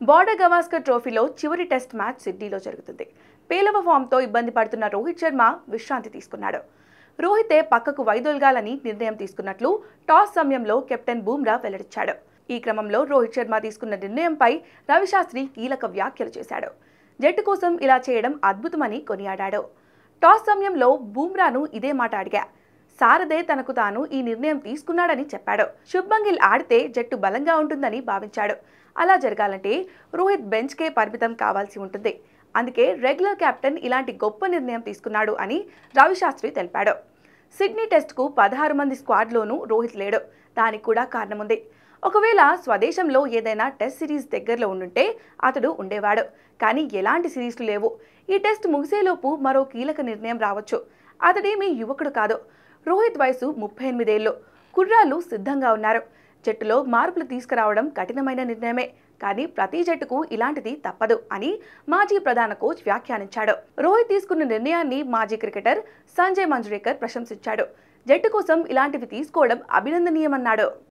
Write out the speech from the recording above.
Border Gavaskar ట్రోఫీలో చివరి test match సిడ్నీలో జరుగుతుంది. పేలవ ఫామ్తో ఇబ్బంది పడుతున్న రోహిత్ శర్మ విశ్రాంతి తీసుకున్నాడు. రోహితే పక్కకు వైదొలగాలని నిర్ణయం తీసుకున్నట్లు టాస్ సమయంలో కెప్టెన్ బూమ్రా వెల్లడించాడు. ఈ క్రమంలో రోహిత్ శర్మ తీసుకున్న నిర్ణయంపై రవిశాస్త్రి కీలక వ్యాఖ్యలు చేశాడు. జట్టు కోసం ఇలా చేయడం అద్భుతమని కొనియాడాడు. టాస్ సమయంలో బూమ్రాను ఇదే మాట అడిగా. సారథే తనకు తాను ఈ నిర్ణయం తీసుకున్నాడని చెప్పాడు. శుభ్మన్ గిల్ ఆడితే జట్టు బలంగా ఉంటుందని భావించాడు. అలా జరగాలంటే రోహిత్ బెంచ్కే పరిమితం కావాల్సి ఉంటుంది. అందుకే రెగ్యులర్ కెప్టెన్ ఇలాంటి గొప్ప నిర్ణయం తీసుకున్నాడు అని రవిశాస్త్రి తెలిపాడు. సిడ్నీ టెస్ట్కు 16 మంది స్క్వాడ్లోనూ రోహిత్ లేడు. దానికి కూడా కారణముంది. ఒకవేళ స్వదేశంలో ఏదైనా టెస్ట్ సిరీస్ దగ్గరలో ఉండుంటే అతడు ఉండేవాడు. కానీ ఎలాంటి సిరీస్లు లేవు. ఈ టెస్ట్ ముగిసేలోపు మరో కీలక నిర్ణయం రావచ్చు. అతడేమీ యువకుడు కాదు. రోహిత్ వయసు 38 ఏళ్లు. కుర్రాళ్ళు సిద్ధంగా ఉన్నారు. జట్టులో మార్పులు తీసుకురావడం కఠినమైన నిర్ణయమే. కానీ ప్రతి జట్టుకు ఇలాంటిది తప్పదు అని మాజీ ప్రధాన కోచ్ వ్యాఖ్యానించాడు. రోహిత్ తీసుకున్న నిర్ణయాన్ని మాజీ క్రికెటర్ సంజయ్ మంజ్రేకర్ ప్రశంసించాడు. జట్టు కోసం ఇలాంటివి తీసుకోవడం అభినందనీయమన్నాడు.